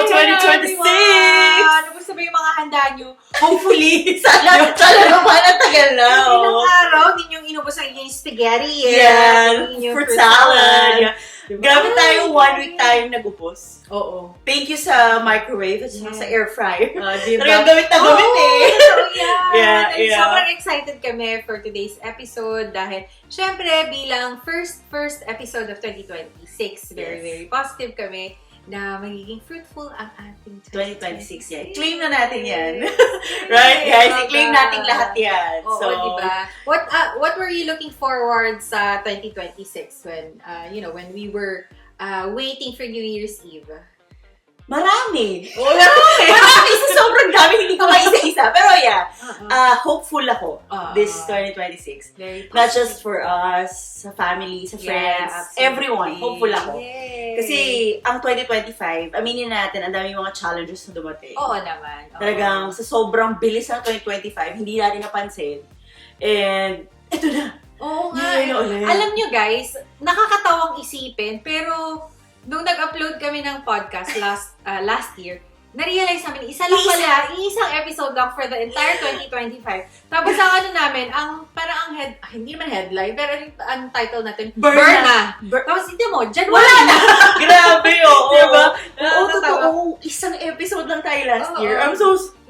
2026! Ano ba sabi yung mga handa nyo? Hopefully, Sana naman, ang tagal na. ilang araw, hindi nyo inubos ang inyong spaghetti. Fruit salad. Yeah. Grabe tayo, 1 week tayong nag-upos. Oo. Thank you sa microwave at sa air fryer. Diba? Talagang gamit na gamit Yeah. Yeah. Sobrang excited kami for today's episode dahil syempre bilang first episode of 2026, very positive kami na magiging fruitful ang ating 2026 yan. Claim na natin yan. Right, guys? I-claim natin lahat yan. Oo, So, diba? What were you looking forward sa 2026 when we were waiting for New Year's Eve? marami. Marami! Marami. Sobrang dami. Hindi ko maisa-isa. Pero yeah, hopeful ako this 2026. Very positive. Not just for us, sa family, sa friends, absolutely. everyone. Hopeful ako. Yay. Kasi ang 2025, aminin natin, ang daming mga challenges na dumating. Oo naman. Oo. Talagang sa sobrang bilis ng 2025, hindi natin napansin. And, eto na. Oo nga. Yun ulit. Alam nyo guys, nakakatawang isipin, pero nung nag-upload kami ng podcast last year, na-realize namin, isang episode lang for the entire 2025. Tapos ang namin, hindi naman headline, pero ang title natin, Berna. Tapos hindi mo, January na. Grabe, oo. Diba? Oo, totoo. Isang episode lang tayo last year.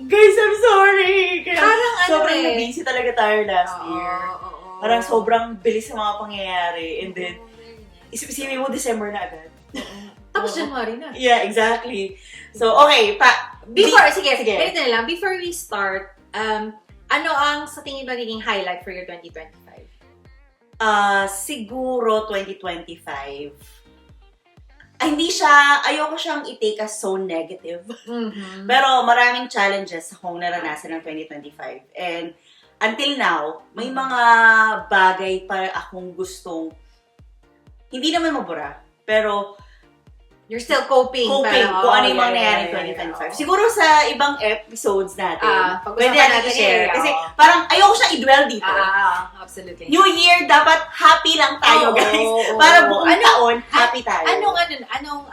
Guys, I'm sorry. Kaya Parang sobrang busy talaga tayo last year. Oo. Parang sobrang bilis ng mga pangyayari. And then, isipin mo, December na agad. Tapos January na. Yeah, exactly. So, okay. Sige. Ganito na lang. Before we start, ano ang sa tingin magiging highlight for your 2025? Siguro 2025. Ayoko siyang i-take as so negative. Mm-hmm. Pero maraming challenges akong naranasan ng 2025. And until now, may mga bagay pa akong gustong hindi naman mabura, pero you're still coping kung ano yung mga nangyari in 2025. Siguro sa ibang episodes natin, pwede natin i-share. Kasi parang ayoko siya i-dwell dito. Absolutely. New Year, dapat happy lang tayo, guys. Para buong taon, happy tayo. Anong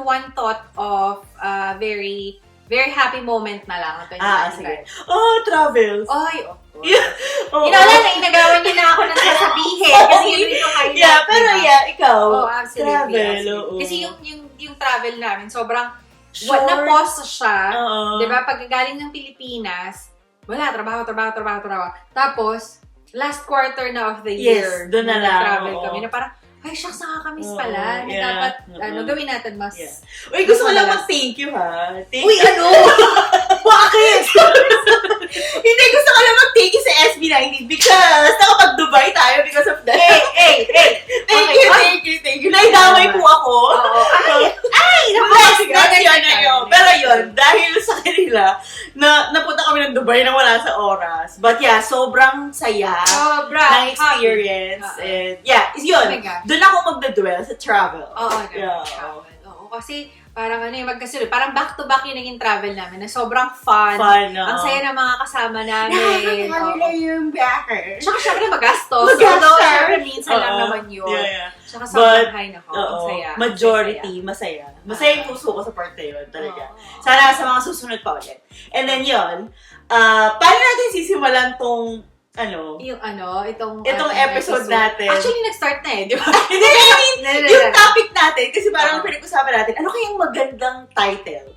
one thought of very very happy moment na lang ng 2025? Sige. Travels. Ay, of course. Inagawan niyo na ako ng sasabihin. Kasi yun yung highlight. Yeah, pero ikaw. Absolutely. Travel, Kasi yung travel namin, sobrang short. na-pause siya. Diba? Pagkagaling ng Pilipinas, wala, trabaho. Tapos, last quarter na of the year, doon na lang. travel kami, na parang, ay, shucks, nakakamiss pala. Na dapat, gawin natin mas... Yeah. Uy, gusto ko lang mag-thank you, ha? Uy, ano? Bakit? Hindi, gusto ko lang mag-thank you sa SB90 because nakapag-Dubai tayo because of that. Hey! Thank you. Naidamay po ako. Next yun na yun. Pero yun, dahil sa kanila, napunta kami ng Dubai na wala sa oras. But yeah, sobrang saya ng experience. And yeah, is yun. Doon ako magdadwell sa travel. Travel. Oo, kasi parang magkasunod. Parang back-to-back yung naging travel namin na sobrang fun. Ang saya ng mga kasama namin. Nakakawala yung backer. Tsaka syempre magastos. Although syempre minsan lang naman yun. Tsaka sobrang high na ko. Ang saya. Majority, masaya. Masaya yung puso ko sa part na yun. Talaga. Sana sa mga susunod pa ulit. And then yun, paano natin sisimulan tong itong episode natin. Actually, nag-start na di ba? Yung topic natin, kasi parang pinag-usapan natin, ano kayang magandang title?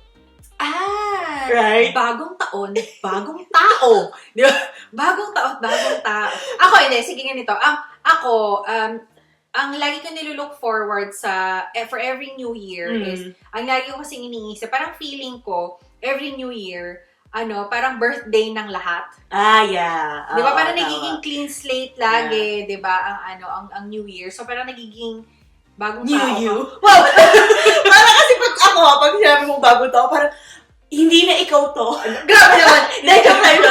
Right? Bagong taon, bagong tao. Di ba? Bagong taon, bagong tao. Ako, hindi. Sige ganito. Ang lagi ko nilulook forward for every new year is, ang lagi ko kasing iniisip, parang feeling ko, every new year, parang birthday ng lahat. Yeah. Di ba? Parang nagiging clean slate lagi, di ba? Ang New Year. So, parang nagiging bagong tao. You. Wow! Parang kasi pag sinabi mong bagong tao, parang, hindi na ikaw to. Grabe naman!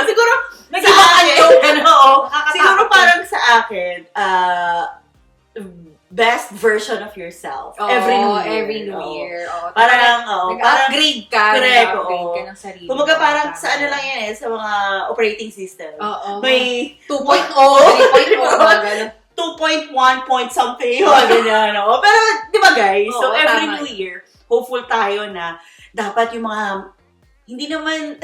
Siguro, siguro parang sa akin, best version of yourself. Every New Year. Parang, nag-upgrade ka. Correct, nag-upgrade ka ng sarili. Kumaga parang sa lang yan sa mga operating system. May 2.0, 3.0, 2.1 point something. Ganyan. Pero, di ba guys? So, every New Year, hopeful tayo na dapat yung mga hindi naman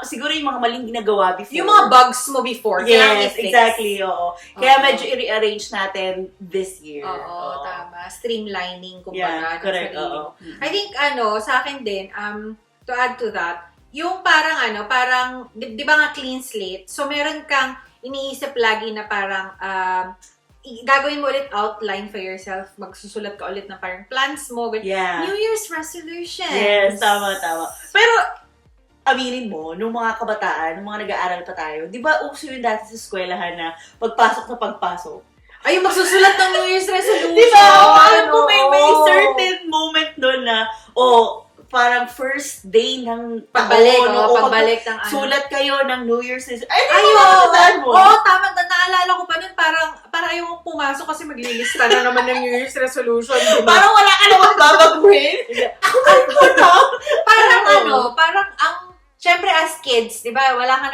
siguro yung mga maling ginagawa before. Yung mga bugs mo before. Yes, exactly, oo. Kaya medyo i-rearrange natin this year. Oo, tama. Streamlining, kumbaga. Yeah, correct, oo. I think, sa akin din, to add to that, yung parang, di ba nga clean slate? So, meron kang iniisip lagi na parang, gagawin mo ulit outline for yourself. Magsusulat ka ulit ng parang plans mo. Yeah. New Year's resolutions. Yes, tama. Pero, aminin mo, nung mga kabataan, nung mga nag-aaral pa tayo, di ba uso yung dati sa eskwelahan na pagpasok na pagpasok? Ay, magsusulat ng New Year's resolution. Di ba? Parang kung may certain moment doon na, parang first day ng pagbalik ng sulat kayo ng New Year's resolution. Ay, tama. Naalala ko pa nun, parang ayaw mong pumasok kasi maglilista na naman ng New Year's resolution. Diba? Parang wala ka naman babaguhin. Parang syempre as kids, 'di ba? Wala ka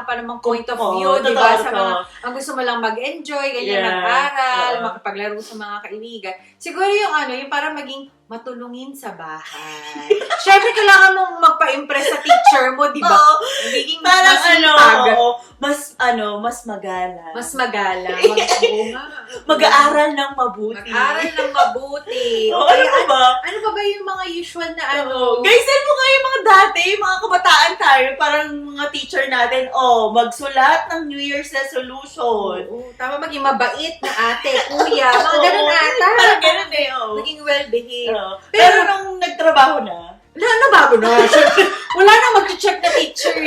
pa namang point of view, 'di ba? Sa mga ang gusto mo lang mag-enjoy, ganyan, mag-aral, makipaglaro sa mga kaibigan. Siguro yung yung parang maging matulungin sa bahay. Syempre kailangan mong magpa-impress sa teacher mo, 'di ba? Magiging parang mas magalang. Mas magalang. Mag-aaral ng mabuti. Okay, ano ba yung mga usual na Guys, send mo kayo mga dati, mga kabataan tayo, parang mga teacher natin, magsulat ng New Year's resolution. Tama, maging mabait na ate, kuya, mga ganun ata. Parang ganun Maging well-behaved. Pero nung nagtrabaho na, bago na. Wala na mag-check na teacher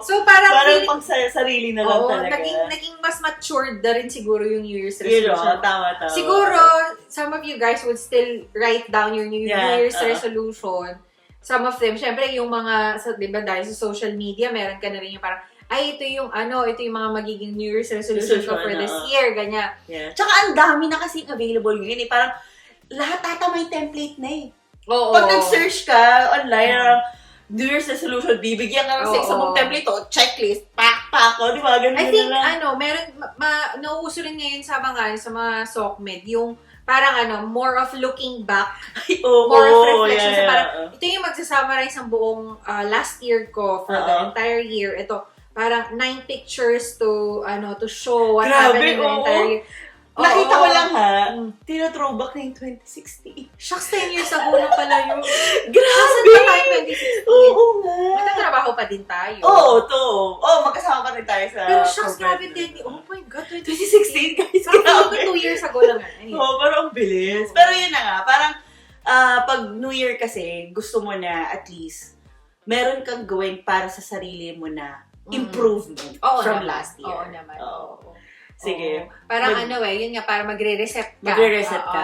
So parang pang sarili na lang talaga. Naging mas matured na rin siguro yung New Year's resolution. Tama. Siguro, some of you guys would still write down your New Year's resolution. Some of them, syempre yung mga, di ba dahil sa social media, meron ka na rin yung parang, ito yung mga magiging New Year's resolution ko for this year, ganyan. Yeah. Tsaka ang dami na kasi available yun Parang lahat ata may template na Pag nag-search ka online, New Year's resolution, bibigyan ka ng sa isang template checklist, pak, di ba? Ganun I think, lang. meron, nauuso rin ngayon sa mga SOCMED, yung parang more of looking back, more of reflection. So parang, ito yung magsasummarize ang buong last year ko for the entire year. Ito, parang 9 pictures to show what happened in the entire year. Nakita ko lang tina-throwback na yung 2016. Shucks, 10 years ago na pala yun. Grabe! Saan pa tayo 2016? Oo nga. Magtatrabaho pa din tayo. Magkasama pa rin tayo sa Pero shucks, grabe din. Oh my God, 2016 guys. Grabe. 2 years ago lang. Parang bilis. Pero yun na nga, parang pag New Year kasi, gusto mo na at least, meron kang gawin para sa sarili mo na improvement from last year. Oo naman. Sige. Parang yun nga, para magre-reset ka.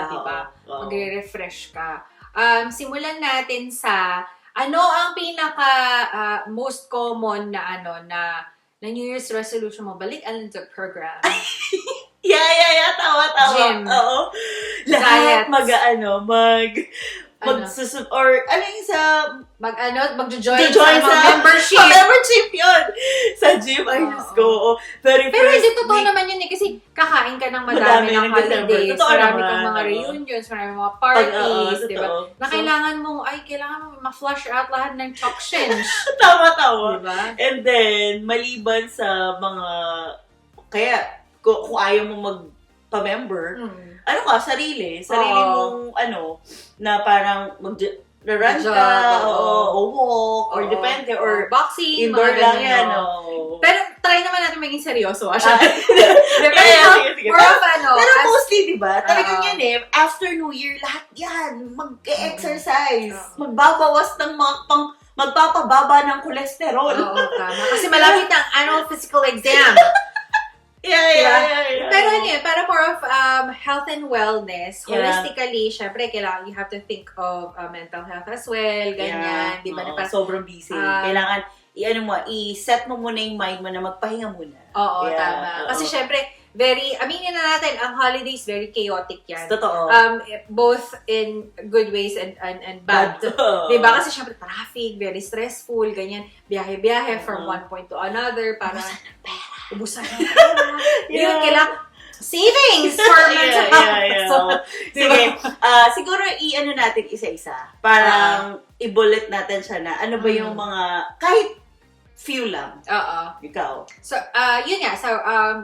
Diba? Magre-refresh ka. Simulan natin sa, ano ang pinaka most common na na New Year's resolution mo? Balik sa program. Yeah. Tawa. Gym. Oo. Lahat magjo-join sa membership. Membership yun! Sa gym, just go. Pero hindi totoo naman yun kasi kakain ka ng madami ng holidays. Marami kang mga reunions, marami mga parties, di ba? Na kailangan mo ma-flush out lahat ng toxins. Tama. Diba? And then, maliban sa mga, kaya, kung ayaw mo magpa-member, sarili mong, na parang run ka, o walk, or depende, or boxing, indoor lang yan, Pero try naman natin maging seryoso. Sige. Pero mostly, di ba, talagang yan after New Year, lahat yan, mag-exercise, magbabawas ng magpapababa ng cholesterol. Tama. Kasi malapit ang annual physical exam. Yeah. Pero para more of health and wellness, holistically, syempre, kailangan you have to think of mental health as well, ganyan, di ba? Sobrang busy. Kailangan, i-set mo muna yung mind mo na magpahinga muna. Tama. Kasi syempre, aminin na natin, ang holidays, very chaotic yan. Totoo. Both in good ways and bad. Diba? Kasi syempre, traffic, very stressful, ganyan, biyahe-biyahe from one point to another, para ubusan ng pera. Yun, savings for mental health. So, sige, siguro i-ano natin isa-isa. Parang i-bullet natin siya na ano ba yung mga, kahit few lang. Ikaw. So, yun nga. So,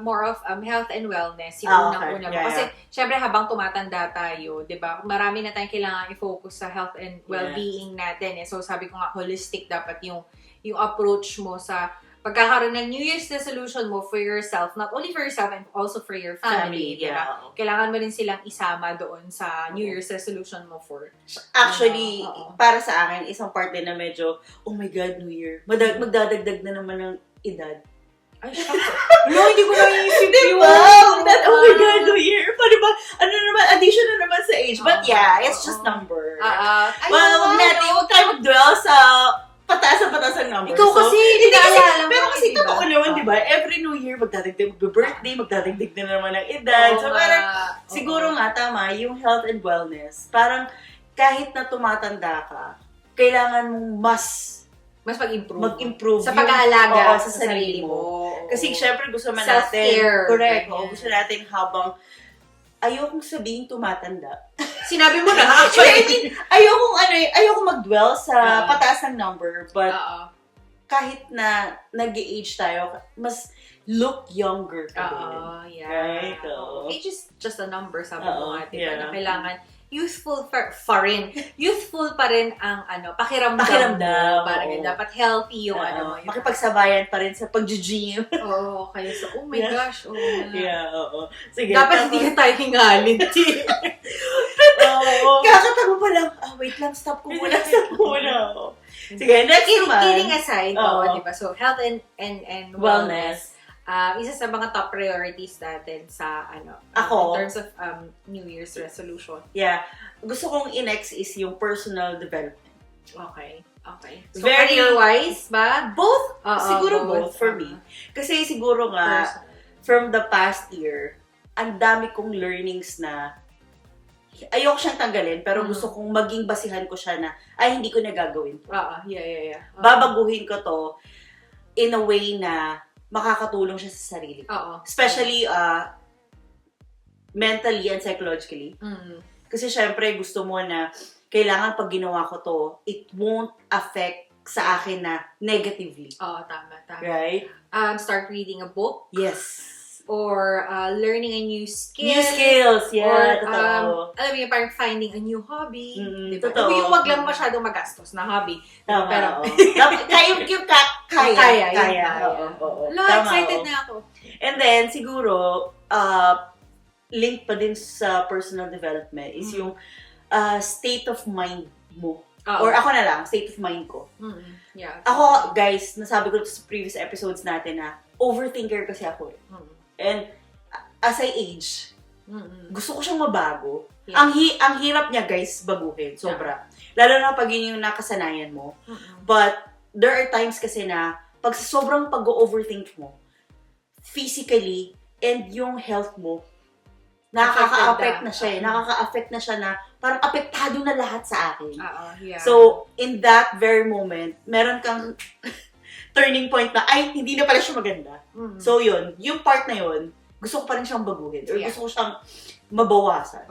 more of health and wellness. Yung unang-una mo. Kasi, syempre, habang tumatanda tayo, di ba? Marami na tayong kailangan i-focus sa health and well-being natin. So, sabi ko nga, holistic dapat yung approach mo sa pagkakaroon ng New Year's resolution mo for yourself, not only for yourself and also for your family, diba? Kailangan mo rin silang isama doon sa New Year's resolution mo for... Actually, para sa akin, isang part din na medyo, oh my God, New Year. Magdadagdag na naman ng edad. Ay, no, hindi ko naiisip yun. Oh my God, New Year. Paano ba? Ano naman, addition na naman sa age. But yeah, it's just number. Well, huwag tayo mag-dwell sa pataas ang number. Ikaw kasi, pinaalala mo. Pero kasi totoo naman, di ba? Every New Year, magdadagdag, mag-birthday, magdadagdag na naman ng edad. So parang, siguro nga, tama, yung health and wellness, parang kahit na tumatanda ka, kailangan mong mas mag-improve sa pag-aalaga sa sarili mo. Kasi syempre gusto man natin, self-care. Correct. Gusto natin habang ayokong sabihin tumatanda. Sinabi mo na. Actually, ayokong mag-dwell sa pataas ng number, but kahit na nag-age tayo, mas look younger ka din. Yeah. Right? Age is just a number, sabi mo nga, diba? Na kailangan youthful pa rin. Youthful pa rin ang pakiramdam mo. Parang dapat healthy yung makipagsabayan pa rin sa pag-gym. Kaya oh my gosh. Yeah, Sige. Dapat hindi na tayo hingalin. Kakatago pa lang. Wait lang, stop ko muna. Sige, next naman. Kidding aside, diba? So, health and wellness. Isa sa mga top priorities natin sa Ako, in terms of New Year's resolution. Yeah. Gusto kong i-next is yung personal development. Okay. So, career-wise ba? Both. Siguro both for me. Kasi siguro nga, from the past year, ang dami kong learnings na ayoko siyang tanggalin, pero gusto kong maging basihan ko siya na, hindi ko na gagawin to. Yeah. Babaguhin ko to in a way na makakatulong siya sa sarili ko. Especially mentally and psychologically. Kasi syempre gusto mo na kailangan pag ginawa ko to, it won't affect sa akin na negatively. Tama. Right? Start reading a book. Yes. Or learning a new skill. New skills, yeah. Or, alam mo yung parang finding a new hobby. Diba? Totoo. Yung wag lang masyadong magastos na hobby. Tama, pero, kaya. Excited na ako. And then, siguro, link pa din sa personal development is yung state of mind mo. Or ako na lang, state of mind ko. Yeah. Ako, guys, nasabi ko sa previous episodes natin na overthinker kasi ako. And as I age, gusto ko siyang mabago. Yeah. Ang hirap niya, guys, baguhin. Sobra. Lalo na pag yun yung nakasanayan mo. But there are times kasi na pag sobrang pag-overthink mo, physically and yung health mo, nakaka-affect na siya. Nakaka-affect na siya na parang apektado na lahat sa akin. Yeah. So, in that very moment, meron kang turning point na, hindi na pala siya maganda. So, yun. Yung part na yun, gusto ko pa rin siyang baguhin. Or gusto ko siyang mabawasan.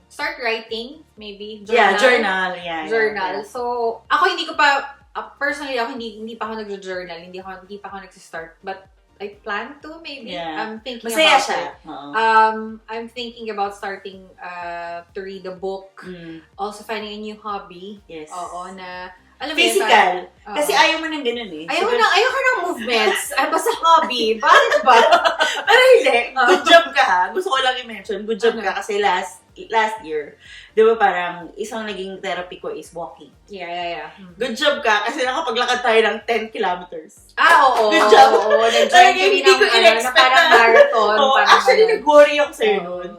Start writing, maybe. Journal. Journal. Journal. So, ako hindi ko pa, personally, ako hindi pa ako nag-journal. Hindi pa ako nag-start. But, I plan to, maybe. Yeah. I'm thinking Masaya about siya. it. I'm thinking about starting to read a book. Also, finding a new hobby. Yes. Na alam mo physical. Kasi ayaw mo ng ganun eh. Ayaw ko ng movements. Basta hobby. Bakit ba? Pero hindi. Good job ka ha. Gusto ko lang i-mention. Good job ka kasi last year, di ba parang isang naging therapy ko is walking. Yeah. Good job ka kasi nakapaglakad tayo ng 10 kilometers. Oo. Good job. Oo. Nag-join kami ng parang marathon. Actually, nag-worry ako sa'yo nun.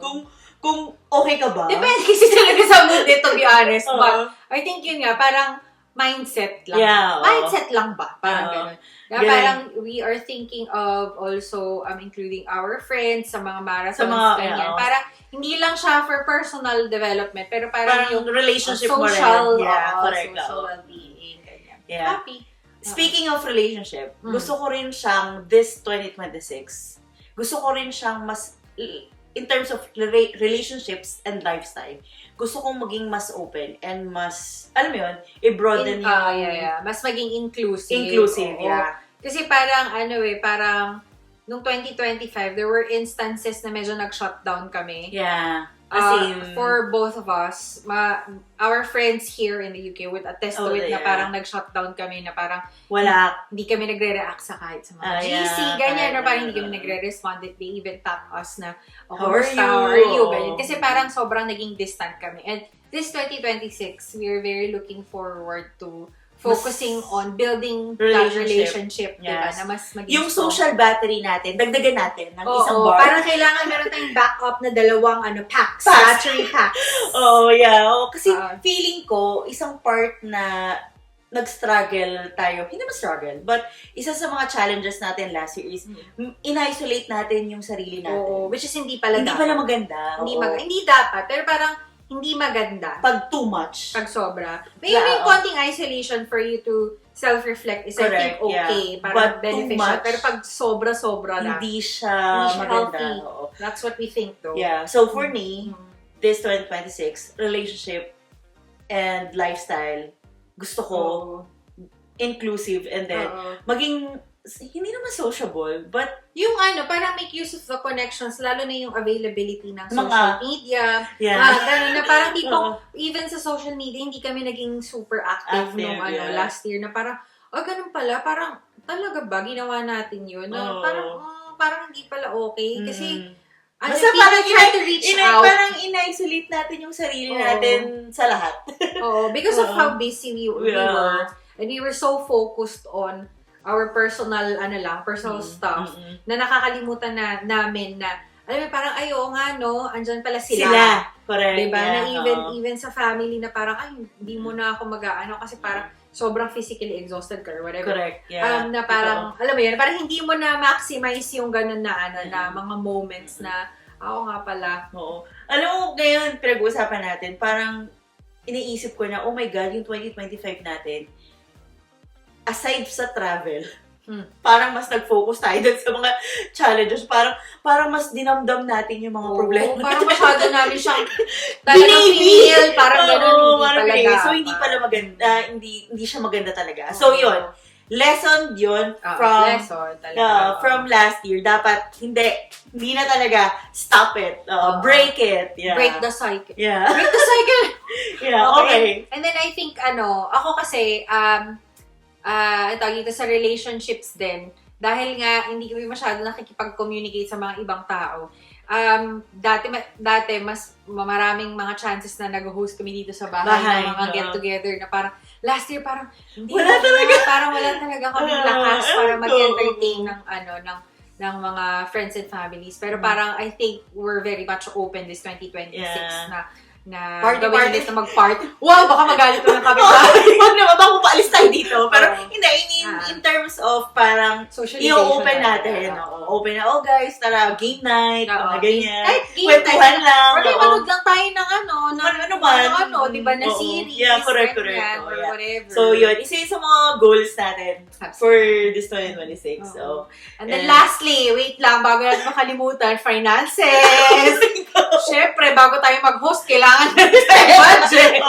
Kung okay ka ba? Depende kasi talaga sa mood eh, to be honest. But I think yun nga, parang mindset lang. Yeah, mindset lang ba? Parang gano'n. Parang we are thinking of also including our friends sa mga marathons. Parang hindi lang siya for personal development, pero parang yung relationship social, social well-being. Yeah. Happy. Speaking of relationship, gusto ko rin siyang this 2026, gusto ko rin siyang mas in terms of relationships and lifestyle, gusto kong maging mas open and mas, alam mo yun, i-broaden yung... Mas maging inclusive. Inclusive, yeah. Kasi parang, parang, nung 2025, there were instances na medyo nag-shutdown kami. Yeah. For both of us, our friends here in the UK would attest to it na parang nag-shutdown kami, na parang hindi kami nagre-react sa kahit sa mga GC, ganyan, or parang hindi kami nagre-respond. They even tap us na, how are you? Ganyan. Kasi parang sobrang naging distant kami. And this 2026, we are very looking forward to focusing on building that relationship, diba? Na mas maging yung social battery natin, dagdagan natin ng isang bar. Parang kailangan meron tayong backup na dalawang packs. Battery packs. Kasi feeling ko, isang part na nag-struggle tayo, hindi naman struggle, but isa sa mga challenges natin last year is in-isolate natin yung sarili natin. Which is hindi pala maganda. Hindi dapat, pero parang hindi maganda. Pag too much. Pag sobra. Maybe yung konting isolation for you to self-reflect is, I think, okay. Parang beneficial. Pero pag sobra-sobra na, hindi siya maganda. Healthy. That's what we think, though. Yeah. So, for me, this 2026, relationship and lifestyle, gusto ko inclusive and then maging hindi naman sociable, but yung parang make use of the connections, lalo na yung availability ng social media. Ganun na parang even sa social media, hindi kami naging super active nung last year, na parang, ganun pala, parang talaga ba, ginawa natin yun? Na parang hindi pala okay. Kasi, basta parang parang in-isolate natin yung sarili natin sa lahat. Because of how busy we were, and we were so focused on our personal stuff, na nakakalimutan namin na, alam mo, parang, andyan pala sila. Correct. Diba? Na even sa family na parang, hindi mo na ako kasi parang sobrang physically exhausted ka or whatever. Correct. Yeah. Na parang, alam mo yun, parang hindi mo na maximize yung ganun na, na mga moments na, nga pala. Oo. Alam mo, ngayon, pinag-uusapan natin, parang, iniisip ko na, oh my God, yung 2025 natin, aside sa travel, parang mas nag-focus tayo dun sa mga challenges. Parang mas dinamdam natin yung mga problema. Parang masyado namin siyang talagang feel. Parang gano'n, hindi pala. So, hindi pala maganda. Hindi siya maganda talaga. So, yun. Lesson yun from last year. Dapat, hindi na talaga stop it. Break it. Yeah. Break the cycle. Yeah. Break the cycle. Yeah, okay. And then I think, ako kasi, dito sa relationships din, dahil nga hindi kami masyado nakikipag-communicate sa mga ibang tao. Dati mas maraming mga chances na nag-host kami dito sa bahay ng mga get-together na parang last year parang wala talaga kami lakas para mag-entertain ng mga friends and families. Pero parang I think we're very much open this 2026 na party na mag-party. Wow, baka magalit ko ng kapitbahay. Huwag naman, baka paalis tayo dito. Pero hindi, in terms of parang i-open natin. Open na, guys, tara, game night, mga ganyan. Kwentuhan lang. Or manood lang tayo ng diba, na series. Yeah, correct. Or whatever. So, yun, isa sa mga goals natin for this 2026. And then lastly, wait lang, bago natin makalimutan, finances. Siyempre, bago tayo mag-host, kailangan budget.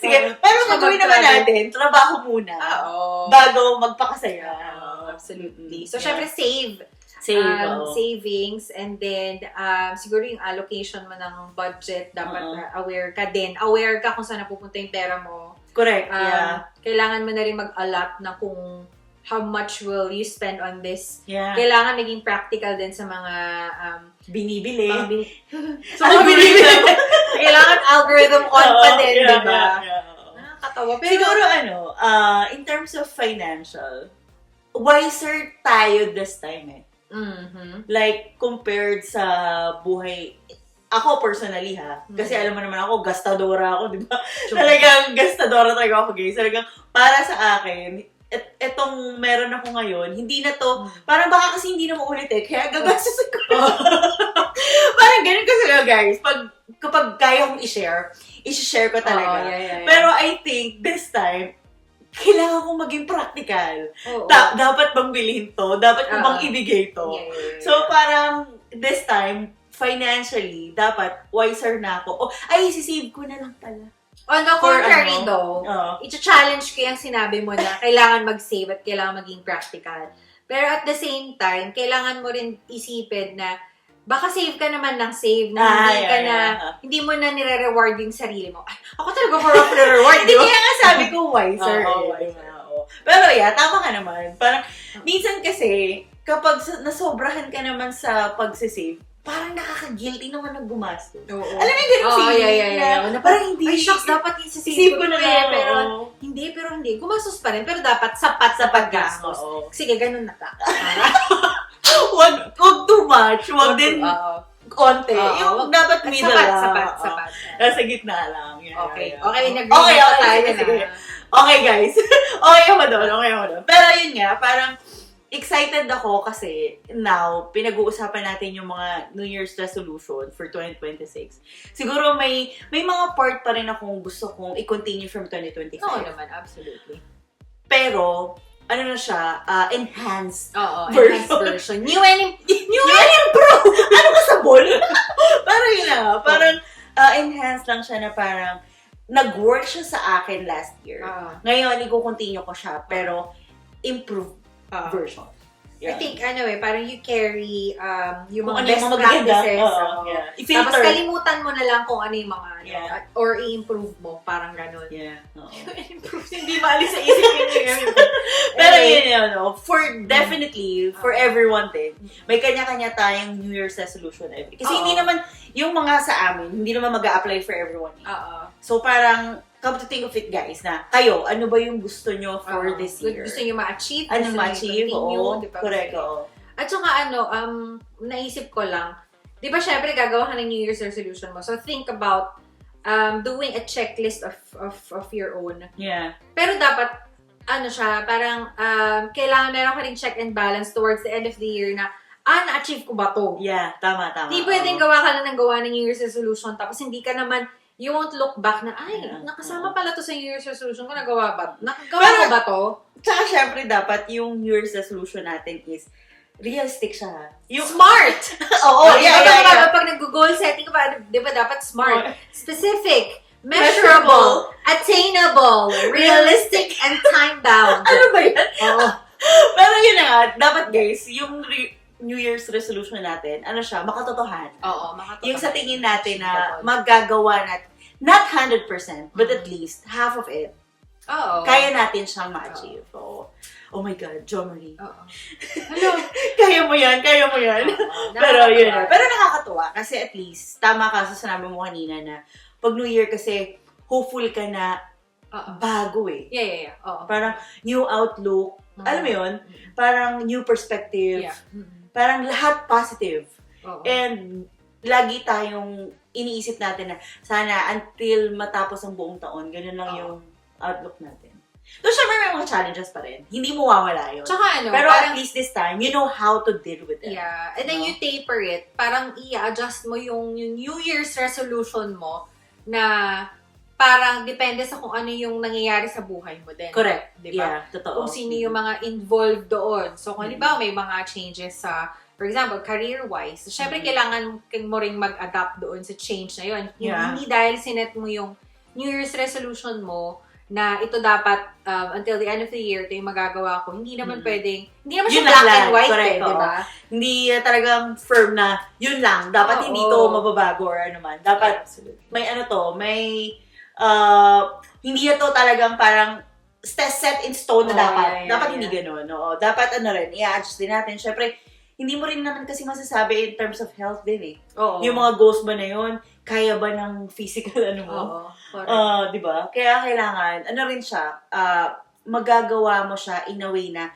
Sige, pero gagawin naman natin, trabaho muna. Bago magpakasaya. Absolutely. So, syempre, savings, and then, siguro yung allocation mo ng budget, dapat aware ka din. Aware ka kung saan napupunta yung pera mo. Correct, Kailangan mo na rin mag-allot na kung how much will you spend on this. Yeah. Kailangan maging practical din sa mga binibili. So, kailangan algorithm on pa din, diba? Nakakatawa. Pero, siguro in terms of financial, wiser tayo this time Like, compared sa buhay, ako personally kasi alam mo naman ako, gastadora ako, di ba? Talagang gastadora talaga ako, guys. Talagang para sa akin, etong meron ako ngayon, hindi na to, parang baka kasi hindi na maulit kaya gagastos ko. Parang ganun kasi guys, kapag kaya kong i-share ko talaga. Pero I think this time, kailangan kong maging practical. Dapat bang bilhin to? Dapat ko bang ibigay to? So parang this time, financially, dapat wiser na ako. Ay, sisave ko na lang pala. On the contrary though, i-challenge ko yung sinabi mo na kailangan mag-save at kailangan maging practical. Pero at the same time, kailangan mo rin isipin na baka save ka naman ng save na hindi mo na nire-reward yung sarili mo. Ay, ako talaga for a reward. Hindi kaya nga sabi ko wiser. Pero tama ka naman. Parang, minsan kasi, kapag nasobrahan ka naman sa pagsisave, parang nakaka-guilty naman na gumastos. Oo. Alam mo yung ganun feeling na parang hindi. Ay, shucks, dapat isisave ko na pero hindi. Gumastos pa rin, pero dapat sapat sa paggastos. Sige, ganun na ka. Wag too much. Wag din konti. Yung dapat middle lang. Sapat. Nasa gitna lang. Okay, nag-agree na tayo na. Okay, guys. Okay ako doon. Pero yun nga, parang excited ako kasi now, pinag-uusapan natin yung mga New Year's resolution for 2026. Siguro may mga part pa rin akong gusto kong i-continue from 2025. Oo naman, absolutely. Pero, ano na siya, enhanced version. New and Pro! Ano ka sa ball? Parang yun na, parang enhanced lang siya na parang nag-work siya sa akin last year. Ngayon, i-continue ko siya, pero improved version. I think, parang you carry yung kung mga best practices. Tapos kalimutan mo na lang kung ano yung mga or i-improve mo, parang ganun. Improve, hindi maalis sa isip yun. Pero yun, definitely, for everyone din, may kanya-kanya tayong New Year's resolution every. Kasi hindi naman, yung mga sa amin, hindi naman mag-a-apply for everyone. So parang, come to think of it, guys, na kayo, ano ba yung gusto nyo for this year? Gusto nyo ma-achieve? Ano ma-achieve? Oo, correct, oo. At saka naisip ko lang, di ba syempre gagawa ka ng New Year's resolution mo. So think about doing a checklist of your own. Yeah. Pero dapat, parang kailangan meron ka rin check and balance towards the end of the year na, na-achieve ko ba to? Yeah, tama. Di pwedeng gawa ka ng gawa ng New Year's resolution tapos hindi ka naman you won't look back na, nakasama pala to sa New Year's resolution ko, nagawa ko ba to? Tsaka syempre dapat yung New Year's resolution natin is realistic siya. Yung smart! Pag nag-goal setting ka pa, di ba dapat smart? Specific, measurable, attainable, realistic, and time-bound. Ano ba yan? Pero yun na nga, dapat guys, yung New Year's resolution natin, makatotohan. Makatotohan. Yung sa tingin natin na magagawa natin, not 100%, but at least half of it, kaya natin siyang ma-achieve. Oh my God, Jo Marie. Hello. Kaya mo yan. Pero yun. Pero nakakatuwa kasi at least, tama ka sa sinabi mo kanina na pag New Year kasi, hopeful ka na bago eh. Yeah. Parang new outlook. Alam mo yun? Parang new perspective. Parang lahat positive. And lagi tayong iniisip natin na sana until matapos ang buong taon, ganun lang yung outlook natin. So, syempre may mga challenges pa rin. Hindi mo wawala yun. Tsaka pero at least this time, you know how to deal with it. Yeah. And then you taper it. Parang i-adjust mo yung New Year's resolution mo na parang depende sa kung ano yung nangyayari sa buhay mo din. Correct. Diba? Yeah, totoo. Kung sino yung mga involved doon. So, kung halimbawa may mga changes sa, for example, career-wise, syempre kailangan mo ring mag-adapt doon sa change na yun. Hindi dahil sinet mo yung New Year's resolution mo na ito dapat until the end of the year, ito yung magagawa ko. Hindi naman pwedeng, hindi naman siya black and white diba? Hindi talagang firm na yun lang. Dapat hindi to mababago or ano man. Dapat may hindi na to talagang parang set in stone na dapat. Dapat hindi ganun. Dapat i-adjust din natin. Syempre, hindi mo rin naman kasi masasabi in terms of health din eh. Yung mga goals ba na yun, kaya ba ng physical mo? Diba? Kaya kailangan, rin siya, magagawa mo siya in a way na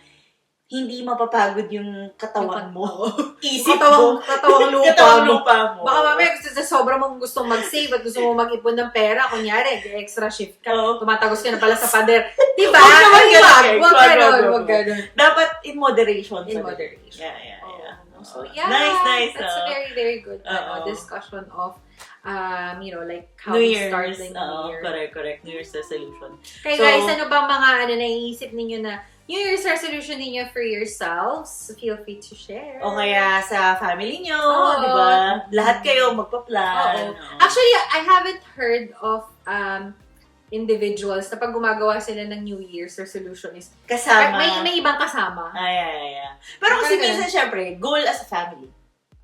hindi mapapagod yung katawan mo. Isip mo. Katawang lupa mo. Baka mamaya sobra mong gustong mag-save at gusto mong mag-ipon ng pera. Kunyari, extra shift ka. Tumatagos ka na pala sa pader. Diba? Huwag ganun. Dapat in moderation. Yeah. So, nice. That's a very, very good discussion of like how we start the new year. Correct. New Year's resolution. Kaya guys, ano bang mga naiisip ninyo na New Year's resolution ninyo for yourselves? Feel free to share. O kaya sa family nyo, di ba? Lahat kayo magpa-plan. Actually, I haven't heard of individuals na pag gumagawa sila ng New Year's resolution is kasama. May ibang kasama. Ay. Pero kasi minsan, syempre, goal as a family.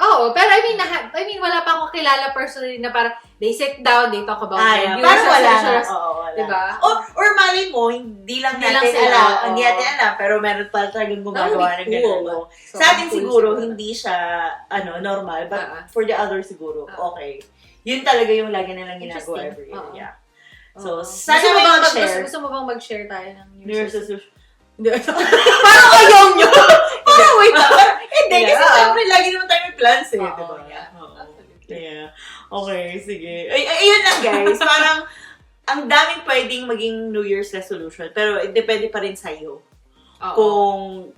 Oo, pero I mean, wala pa akong kilala personally na parang they sit down, they talk about Parang wala. Diba? Or malay mo, hindi natin alam, pero meron pa talagang gumagawa ng gano'n. Sa atin siguro, hindi siya normal, but for the others siguro, okay. Yun talaga yung lagi nilang ginagawa every year. Yeah. So, sana may mag-share. Gusto mo bang mag-share tayo ng New Year's resolution? Parang ayaw nyo! Wait lang. Hindi, kasi siyempre lagi naman tayo may plans eh. Diba? Yeah. Okay, sige. Ayun lang guys. Parang, ang daming pwedeng maging New Year's resolution. Pero, depende pa rin sa'yo. Kung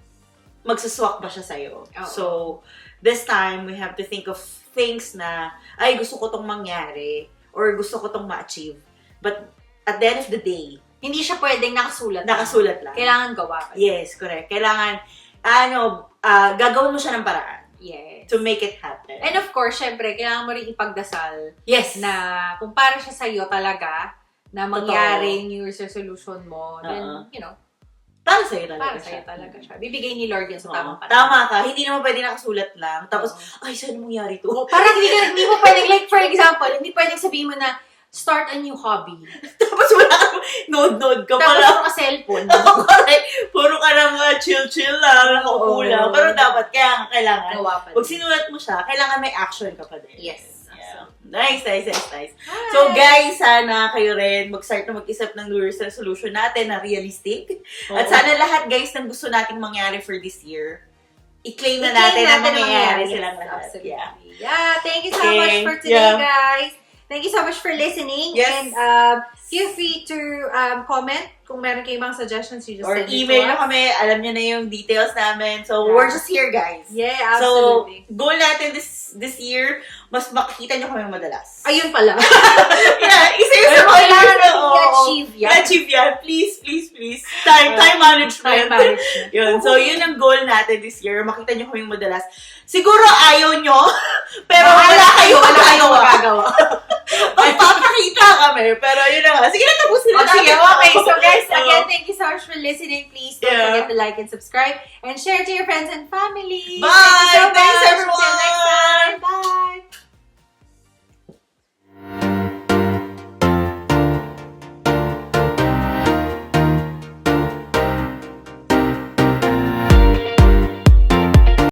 magsuswak ba siya sa'yo. So, this time, we have to think of things na, ay, gusto ko tong mangyari. Or gusto ko tong ma-achieve. But, at the end of the day, hindi siya pwedeng nakasulat lang. Kailangan gawa. Yes, correct. Kailangan, gagawin mo siya ng paraan. Yes. To make it happen. And of course, syempre, kailangan mo rin ipagdasal. Yes. Na kung para siya sa'yo talaga, na mangyari yung New Year's resolution mo, then, para sa'yo talaga siya. Bibigay ni Lord yan sa tamang paraan. Tama ka. Hindi naman pwede nakasulat lang. Tapos, ay, saan mangyari to? Parang hindi mo pwedeng, like, for example, hindi pwedeng sabihin mo na, start a new hobby. Tapos wala ka, node ka pala. Tapos puro ka cellphone. Puro ka lang chill lang, nakaupo lang. Pero dapat, kailangan, pag sinulat mo siya, kailangan may action ka pa din. Yes. Yeah. Nice. So guys, sana kayo rin mag-start na mag-isip ng New Year's resolution natin na realistic. At sana lahat guys na gusto nating mangyari for this year, i-claim na natin na mangyayari silang lahat. Yeah, thank you so much for today guys. Thank you so much for listening. Yes. And feel free to comment kung meron kayong mga suggestions. You just or email nyo kami. Alam nyo na yung details namin. So, we're just here, guys. Yeah, absolutely. So, goal natin this year, mas makikita nyo kami madalas. Ayun pala. Isa yung sa mga kailangan i-achieve yan. I-achieve yan. Please. Time management. Yun. So, yun ang goal natin this year. Makita nyo kami madalas. Siguro ayaw nyo, pero wala kayo magagawa. Magpapakita kami, pero yun na nga. Sige na, tapusin na natin. Okay. So guys, again, thank you so much for listening. Please don't forget to like and subscribe and share to your friends and family. Bye! Thanks, everyone! Until next time. Bye!